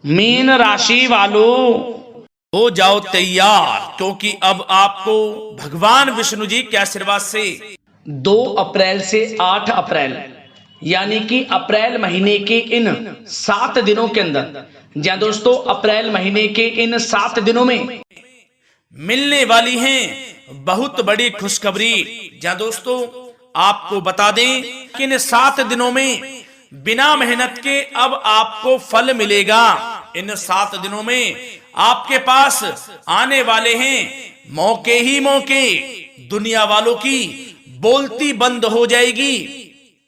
Mean राशि वालों हो जाओ तैयार, क्योंकि अब आपको भगवान विष्णु जी के आशीर्वाद से 2 अप्रैल से 8 अप्रैल यानी कि अप्रैल महीने के इन 7 दिनों के अंदर, जहाँ दोस्तों अप्रैल महीने के इन 7 दिनों में मिलने वाली हैं बहुत बड़ी खुशखबरी। जहाँ दोस्तों आपको बता दें कि इन 7 दिनों में बिना मेहनत के अब आपको फल मिलेगा। इन 7 दिनों में आपके पास आने वाले हैं मौके ही मौके। दुनिया वालों की बोलती बंद हो जाएगी।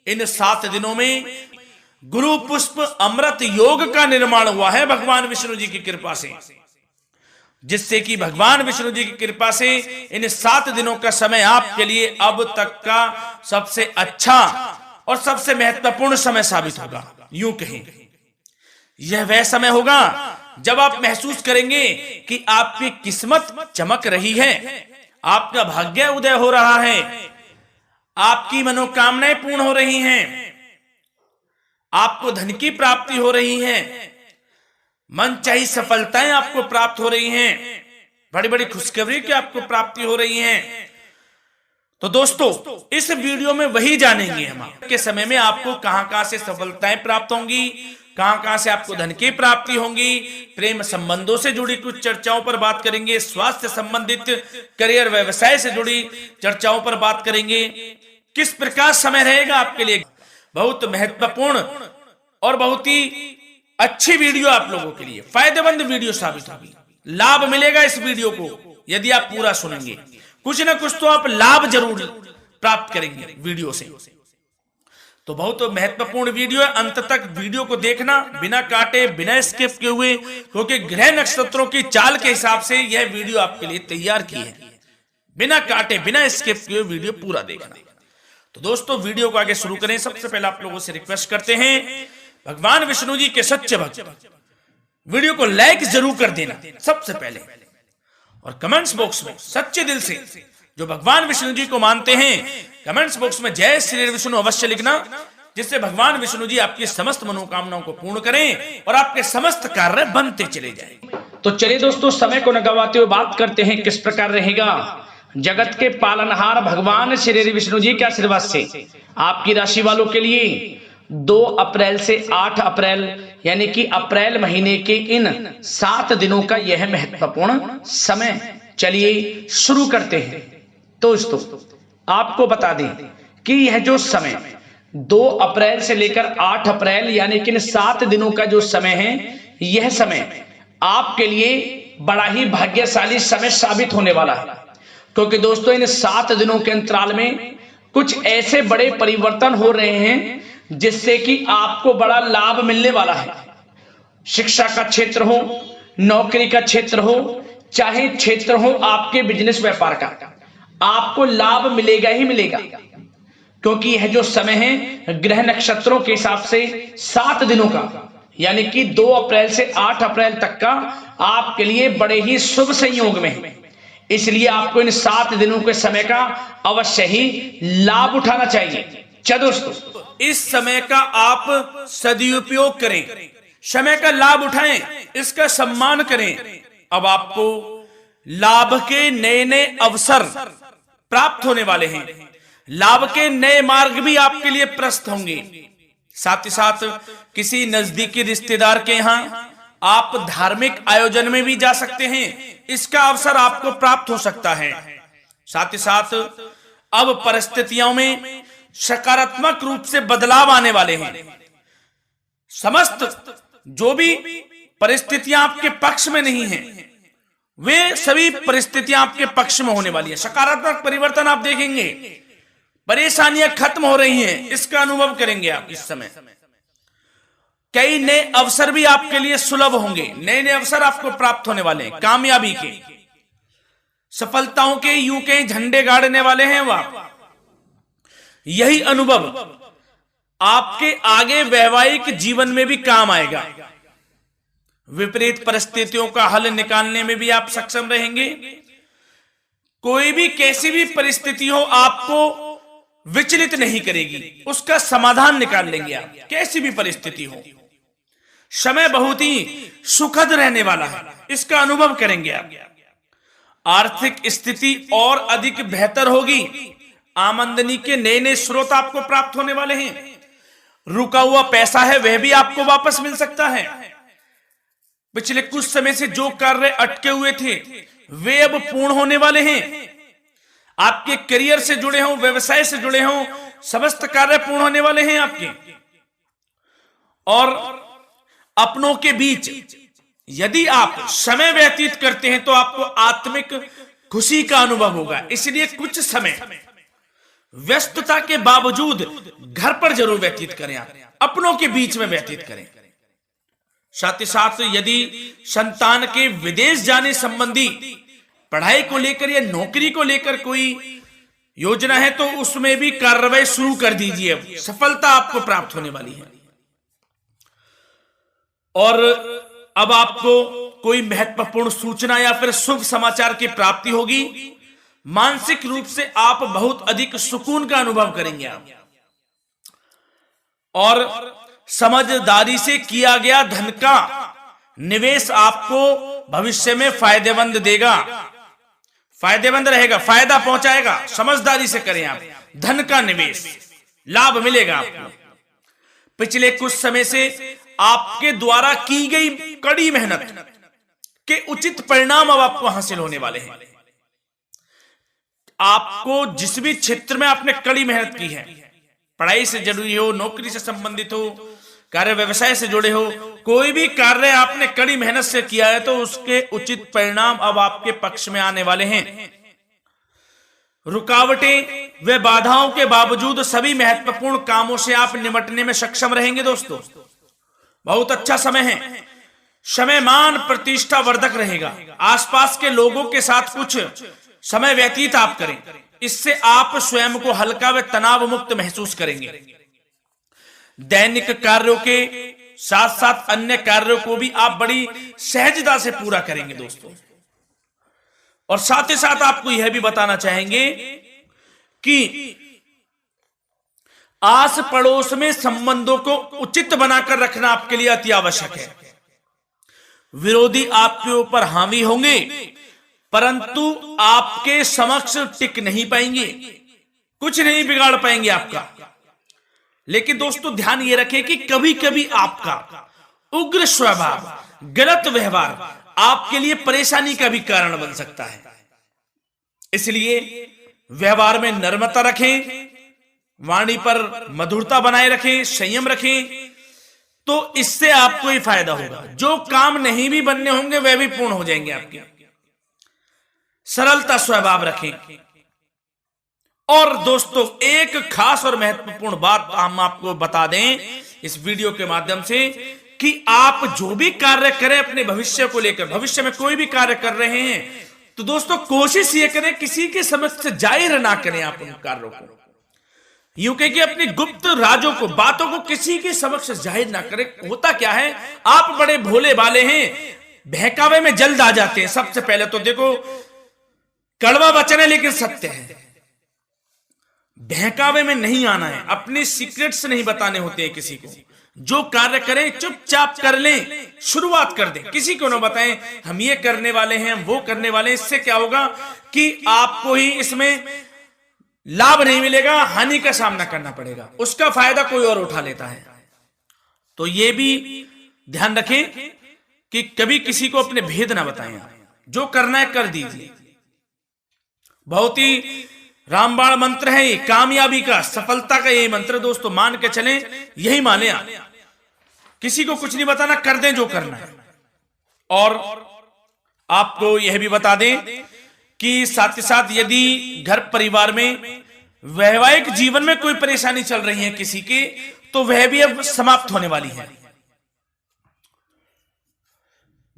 इन 7 दिनों में गुरु पुष्प अमृत योग का निर्माण हुआ है भगवान विष्णु जी की कृपा से, जिससे कि भगवान विष्णु जी की कृपा से इन 7 दिनों का समय आपके लिए अब तक का सबसे अच्छा और सबसे महत्वपूर्ण समय साबित होगा। यूं कहें यह वह समय होगा जब आप महसूस करेंगे कि आपकी किस्मत चमक रही है, आपका भाग्य उदय हो रहा है, आपकी मनोकामनाएं पूर्ण हो रही हैं, आपको धन की प्राप्ति हो रही है, मनचाही सफलताएं आपको प्राप्त हो रही हैं, बड़ी बड़ी खुशखबरी की आपको प्राप्ति हो रही है। तो दोस्तों इस वीडियो में वही जानेंगे हम के समय में आपको कहां से सफलताएं प्राप्त होंगी, कहां से आपको धन की प्राप्ति होंगी, प्रेम संबंधों से जुड़ी कुछ चर्चाओं पर बात करेंगे, स्वास्थ्य संबंधित करियर व्यवसाय से जुड़ी चर्चाओं पर बात करेंगे। किस प्रकार समय रहेगा आपके लिए, बहुत महत्वपूर्ण और बहुत ही अच्छी वीडियो आप लोगों के लिए फायदेमंद वीडियो साबित होगी। लाभ मिलेगा इस वीडियो को यदि आप पूरा सुनेंगे, कुछ ना कुछ तो आप लाभ जरूर प्राप्त करेंगे वीडियो से। तो बहुत महत्वपूर्ण वीडियो है, अंत तक वीडियो को देखना बिना काटे बिना स्किप किए हुए, क्योंकि ग्रह नक्षत्रों की चाल के हिसाब से यह वीडियो आपके लिए तैयार की है। बिना काटे बिना स्किप किए वीडियो पूरा देखना। तो दोस्तों वीडियो को आगे शुरू करें। सबसे पहले आप लोगों से रिक्वेस्ट करते हैं, भगवान विष्णु जी के सच्चे भक्त वीडियो को लाइक जरूर कर देना सबसे पहले, और कमेंट्स बॉक्स में सच्चे दिल से जो भगवान विष्णु जी को मानते हैं कमेंट्स बॉक्स में जय श्री विष्णु अवश्य लिखना, जिससे भगवान विष्णु जी आपकी समस्त मनोकामनाओं को पूर्ण करें और आपके समस्त कार्य बनते चले जाएं। तो चलिए दोस्तों समय को न गवाते हुए बात करते हैं किस प्रकार रहेगा जगत के पालनहार भगवान श्री विष्णु जी के आशीर्वाद से आपकी राशि वालों के लिए 2 अप्रैल से 8 अप्रैल यानी कि अप्रैल महीने के इन 7 दिनों का यह महत्वपूर्ण समय। चलिए शुरू करते हैं। दोस्तों आपको बता दें कि यह जो समय 2 अप्रैल से लेकर 8 अप्रैल यानी कि इन 7 दिनों का जो समय है, यह समय आपके लिए बड़ा ही भाग्यशाली समय साबित होने वाला है, क्योंकि दोस्तों इन 7 दिनों के अंतराल में कुछ ऐसे बड़े परिवर्तन हो रहे हैं जिससे कि आपको बड़ा लाभ मिलने वाला है। शिक्षा का क्षेत्र हो, नौकरी का क्षेत्र हो, चाहे क्षेत्र हो आपके बिजनेस व्यापार का, आपको लाभ मिलेगा ही मिलेगा, क्योंकि यह जो समय है ग्रह नक्षत्रों के हिसाब से 7 दिनों का यानी कि 2 अप्रैल से 8 अप्रैल तक का आपके लिए बड़े ही शुभ संयोग में है। इसलिए आपको इन 7 दिनों के समय का अवश्य ही लाभ उठाना चाहिए। चलो दोस्तों इस समय का आप सदुपयोग करें, समय का लाभ उठाएं, इसका सम्मान करें। अब आपको लाभ के नए नए अवसर प्राप्त होने वाले हैं, लाभ के नए मार्ग भी आपके लिए प्रशस्त होंगे। साथ ही साथ किसी नजदीकी रिश्तेदार के यहां आप धार्मिक आयोजन में भी जा सकते हैं, इसका अवसर आपको प्राप्त हो सकता है। साथ ही साथ अब परिस्थितियों में सकारात्मक रूप से बदलाव आने वाले हैं। समस्त जो भी परिस्थितियां आपके पक्ष में नहीं हैं, वे सभी परिस्थितियां आपके पक्ष में होने वाली है। सकारात्मक परिवर्तन आप देखेंगे, परेशानियां खत्म हो रही हैं, इसका अनुभव करेंगे आप इस समय। कई नए अवसर भी आपके लिए सुलभ होंगे, नए नए अवसर आपको प्राप्त होने वाले हैं, कामयाबी के, सफलताओं के यूं के झंडे गाड़ने वाले हैं वह। यही अनुभव आपके आगे वैवाहिक जीवन में भी काम आएगा। विपरीत परिस्थितियों का हल निकालने में भी आप सक्षम रहेंगे। कोई भी कैसी भी परिस्थिति हो आपको विचलित नहीं करेगी, उसका समाधान निकाल लेंगे आप, कैसी भी परिस्थिति हो। समय बहुत ही सुखद रहने वाला है, इसका अनुभव करेंगे आप। आर्थिक स्थिति और अधिक बेहतर होगी। आमदनी के नए नए स्रोत आपको प्राप्त होने वाले हैं। रुका हुआ पैसा है वह भी आपको वापस मिल सकता है। पिछले कुछ समय से जो कार्य अटके हुए थे वे अब पूर्ण होने वाले हैं। आपके करियर से जुड़े हों, व्यवसाय से जुड़े हों, समस्त कार्य पूर्ण होने वाले हैं आपके। और अपनों के बीच यदि आप समय व्यतीत करते हैं तो आपको आत्मिक खुशी का अनुभव होगा। इसलिए कुछ समय व्यस्तता के बावजूद घर पर जरूर व्यतीत करें, आप अपनों के बीच में व्यतीत करें। साथ ही साथ यदि संतान के विदेश जाने संबंधी पढ़ाई को लेकर या नौकरी को लेकर कोई योजना है तो उसमें भी कार्रवाई शुरू कर दीजिए। अब सफलता आपको प्राप्त होने वाली है। और अब आपको कोई महत्वपूर्ण सूचना या फिर शुभ समाचार की प्राप्ति होगी। मानसिक रूप से आप बहुत अधिक सुकून का अनुभव करेंगे आप। और समझदारी से किया गया धन का निवेश आपको भविष्य में फायदेमंद देगा, फायदेमंद रहेगा, फायदा पहुंचाएगा। समझदारी से करें आप धन का निवेश, लाभ मिलेगा आपको। पिछले कुछ समय से आपके द्वारा की गई कड़ी मेहनत के उचित परिणाम अब आपको हासिल होने वाले हैं। आपको जिस भी क्षेत्र में आपने कड़ी मेहनत की है, पढ़ाई से जुड़ी हो, नौकरी से संबंधित हो, कार्य व्यवसाय से जुड़े हो, कोई भी कार्य आपने कड़ी मेहनत से किया है तो उसके उचित परिणाम अब आपके पक्ष में आने वाले हैं। रुकावटें व बाधाओं के बावजूद सभी महत्वपूर्ण कामों से आप निपटने में सक्षम रहेंगे। दोस्तों बहुत अच्छा समय है। समय मान प्रतिष्ठा वर्धक रहेगा। आसपास के लोगों के साथ कुछ समय व्यतीत आप करें, इससे आप स्वयं को हल्का व तनाव मुक्त महसूस करेंगे। दैनिक कार्यों के साथ साथ अन्य कार्यों को भी आप बड़ी सहजता से पूरा करेंगे दोस्तों। और साथ ही साथ आपको यह भी बताना चाहेंगे कि आस पड़ोस में संबंधों को उचित बनाकर रखना आपके लिए अति आवश्यक है। विरोधी आपके ऊपर हावी होंगे परंतु आपके समक्ष टिक नहीं पाएंगे, कुछ नहीं बिगाड़ पाएंगे आपका। लेकिन दोस्तों ध्यान ये रखें कि कभी कभी आपका उग्र स्वभाव, गलत व्यवहार आपके लिए परेशानी का भी कारण बन सकता है। इसलिए व्यवहार में नम्रता रखें, वाणी पर मधुरता बनाए रखें, संयम रखें, तो इससे आपको ही फायदा होगा। जो काम नहीं भी बनने होंगे वह भी पूर्ण हो जाएंगे आपके। सरलता स्वभाव रखें। और दोस्तों एक खास और महत्वपूर्ण बात हम आपको बता दें इस वीडियो के माध्यम से कि आप जो भी कार्य करें अपने भविष्य को लेकर, भविष्य में कोई भी कार्य कर रहे हैं तो दोस्तों कोशिश ये करें किसी के समक्ष जाहिर ना करें आप उन कार्यों को। यूं कह के अपनी गुप्त राजों को, बातों को किसी के समक्ष जाहिर ना करें। होता क्या है, आप बड़े भोले भाले हैं, बहकावे में जल्द आ जाते हैं। सबसे पहले तो देखो कड़वा वचन है लेकिन सत्य है। बहकावे में नहीं आना है, अपने सीक्रेट्स नहीं बताने होते हैं किसी को। जो कार्य करें चुपचाप कर लें, शुरुआत कर दें, किसी को ना बताएं हम ये करने वाले हैं, हम वो करने वाले हैं। इससे क्या होगा कि आपको ही इसमें लाभ नहीं मिलेगा, हानि का सामना करना पड़ेगा, उसका फायदा कोई और उठा लेता है। तो ये भी ध्यान रखें कि कभी किसी को अपने भेद ना बताएं। जो करना है कर दीजिए। बहुत ही रामबाण मंत्र है ये, कामयाबी का, सफलता का यही मंत्र दोस्तों। मान के चलें, यही माने आप। किसी को कुछ नहीं बताना, कर दें जो करना है। और आपको यह भी बता दें कि साथ ही साथ यदि घर परिवार में वैवाहिक जीवन में कोई परेशानी चल रही है किसी के, तो वह भी अब समाप्त होने वाली है।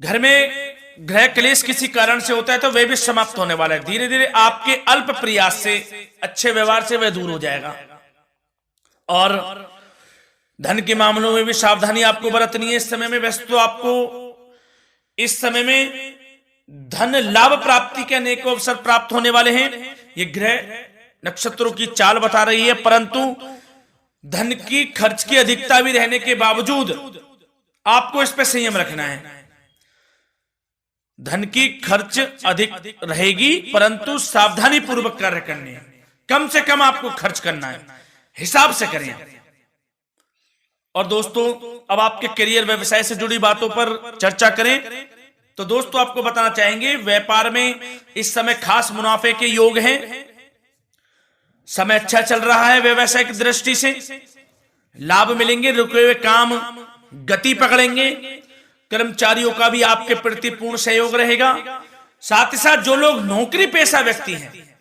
घर में गृह क्लेश किसी कारण से होता है तो वह भी समाप्त होने वाला है। धीरे धीरे आपके अल्प प्रयास से, अच्छे व्यवहार से वह दूर हो जाएगा। और धन के मामलों में भी सावधानी आपको बरतनी है इस समय में। वैसे तो आपको इस समय में धन लाभ प्राप्ति के अनेक अवसर प्राप्त होने वाले हैं। ये ग्रह नक्षत्रों की चाल बता रही है, परंतु धन की खर्च की अधिकता भी रहने के बावजूद आपको इस पर संयम रखना है। धन की खर्च अधिक रहेगी, परंतु सावधानी पूर्वक कार्य करने हैं। कम से कम आपको खर्च करना है, हिसाब से करें। और दोस्तों, अब आपके करियर व्यवसाय से जुड़ी बातों पर चर्चा करें तो दोस्तों आपको बताना चाहेंगे, व्यापार में इस समय खास मुनाफे के योग हैं। समय अच्छा चल रहा है, व्यवसाय की दृष्टि से लाभ मिलेंगे, रुके हुए काम गति पकड़ेंगे। कर्मचारियों का भी आपके प्रति पूर्ण सहयोग रहेगा। साथ ही साथ जो लोग नौकरी पेशा व्यक्ति हैं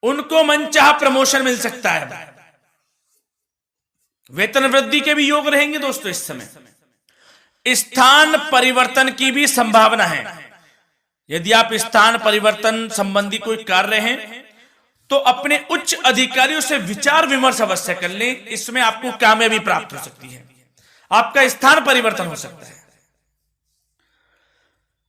उनको मनचाहा प्रमोशन मिल सकता है। वेतन वृद्धि के भी योग रहेंगे दोस्तों। इस समय स्थान परिवर्तन की भी संभावना है। यदि आप स्थान परिवर्तन संबंधी कोई कार्य हैं तो अपने उच्च अधिकारियों से विचार विमर्श अवश्य कर लें। इसमें आपको कामयाबी प्राप्त हो सकती है, आपका स्थान परिवर्तन हो सकता है।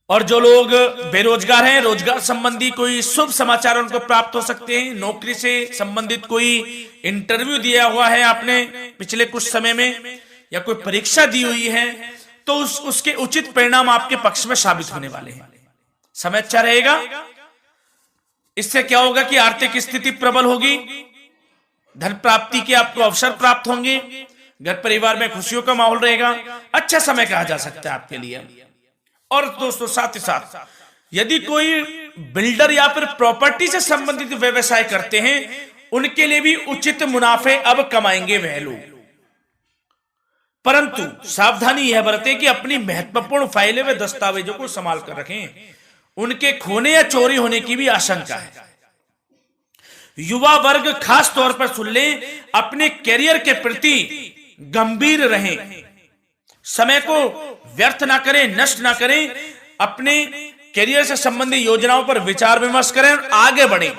और जो लोग बेरोजगार हैं, रोजगार संबंधी कोई शुभ समाचार उनको प्राप्त हो सकते हैं। नौकरी से संबंधित कोई इंटरव्यू दिया हुआ है आपने पिछले कुछ समय में, या कोई परीक्षा दी हुई है, तो उसके उचित परिणाम आपके पक्ष में साबित होने वाले हैं। समय अच्छा रहेगा। इससे क्या होगा कि आर्थिक स्थिति प्रबल होगी, धन प्राप्ति के आपको अवसर प्राप्त होंगे, घर परिवार में खुशियों का माहौल रहेगा। अच्छा समय कहा जा सकता है आपके लिए। और दोस्तों साथ ही साथ यदि कोई बिल्डर या फिर प्रॉपर्टी से संबंधित व्यवसाय करते हैं, उनके लिए भी उचित मुनाफे अब कमाएंगे वह लोग। परंतु सावधानी यह बरतें कि अपनी महत्वपूर्ण फाइलें व दस्तावेजों को संभाल कर रखें, उनके खोने या चोरी होने की भी आशंका है। युवा वर्ग खास तौर पर सुन लें, अपने करियर के प्रति गंभीर रहें, समय को व्यर्थ ना करें, नष्ट ना करें। अपने करियर से संबंधित योजनाओं पर विचार विमर्श करें और आगे बढ़ें।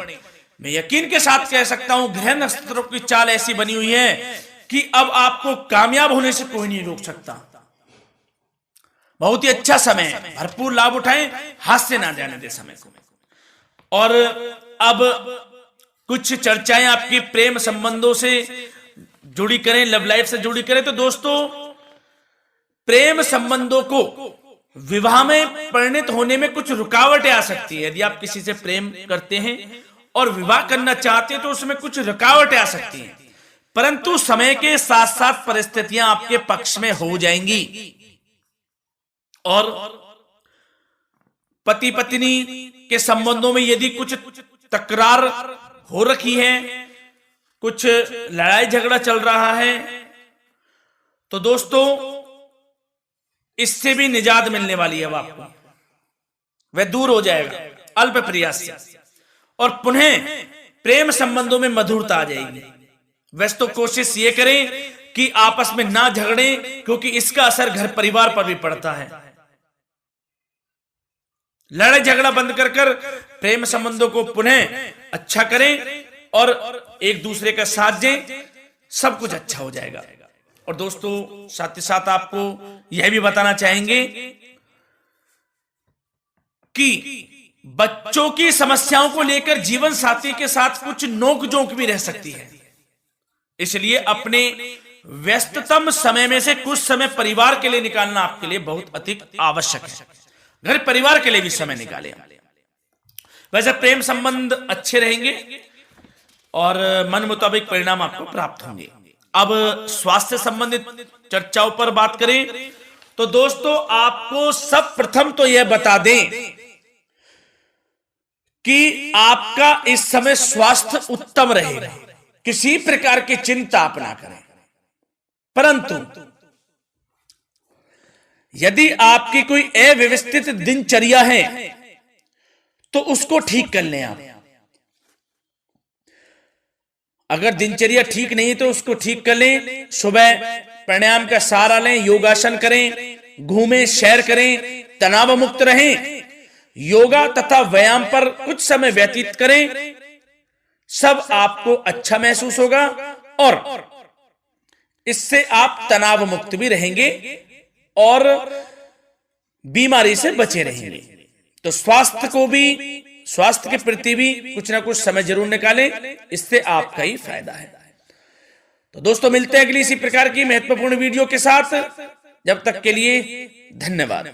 मैं यकीन के साथ कह सकता हूं, ग्रह नक्षत्रों की चाल ऐसी बनी हुई है कि अब आपको कामयाब होने से कोई नहीं रोक सकता। बहुत ही अच्छा समय है, भरपूर लाभ उठाएं, हाथ से ना जाने दे समय को। और अब कुछ चर्चाएं आपकी प्रेम संबंधों से जुड़ी करें, लव लाइफ से जुड़ी करें। तो दोस्तों, प्रेम संबंधों को विवाह में परिणत होने में कुछ रुकावटें आ सकती है। यदि आप किसी से प्रेम करते हैं और विवाह करना चाहते हैं तो उसमें कुछ रुकावटें आ सकती हैं, परंतु समय के साथ साथ परिस्थितियां आपके पक्ष में हो जाएंगी। और पति पत्नी के संबंधों में यदि कुछ तकरार हो रखी है, कुछ लड़ाई झगड़ा चल रहा है, तो दोस्तों इससे भी निजात मिलने वाली है। अब आपको वह दूर हो जाएगा अल्प प्रयास से, और पुनः प्रेम संबंधों में मधुरता आ जाएगी। वैसे तो कोशिश ये करें कि आपस में ना झगड़े, क्योंकि इसका असर घर परिवार पर भी पड़ता है। लड़ाई झगड़ा बंद कर कर प्रेम संबंधों को पुनः अच्छा करें और एक दूसरे का साथ दें, सब कुछ अच्छा हो जाएगा। और दोस्तों साथ ही साथ आपको यह भी बताना चाहेंगे कि बच्चों की समस्याओं को लेकर जीवन साथी के साथ कुछ नोकझोंक भी रह सकती है। इसलिए अपने व्यस्ततम समय में से कुछ समय परिवार के लिए निकालना आपके लिए बहुत अधिक आवश्यक है। घर परिवार के लिए भी समय निकालें। वैसे प्रेम संबंध अच्छे रहेंगे और मन मुताबिक परिणाम आपको प्राप्त होंगे। अब स्वास्थ्य संबंधित चर्चाओं पर बात करें तो दोस्तों, आपको सब प्रथम तो यह बता दें कि आपका इस समय स्वास्थ्य उत्तम रहेगा, किसी प्रकार की चिंता आप ना करें। परंतु यदि आपकी कोई अव्यवस्थित दिनचर्या है तो उसको ठीक कर लें आप। अगर दिनचर्या ठीक नहीं तो उसको ठीक कर लें। सुबह प्राणायाम का सहारा लें, योगासन करें, घूमें, सैर करें, तनाव मुक्त रहें, योगा तथा व्यायाम पर कुछ समय व्यतीत करें। सब आपको अच्छा महसूस होगा और इससे आप तनाव मुक्त भी रहेंगे और बीमारी से बचे रहेंगे। तो स्वास्थ्य के प्रति भी कुछ ना कुछ समय जरूर निकालें, इससे आपका ही फायदा है। तो दोस्तों मिलते हैं अगली इसी प्रकार की महत्वपूर्ण वीडियो के साथ। जब तक के लिए धन्यवाद।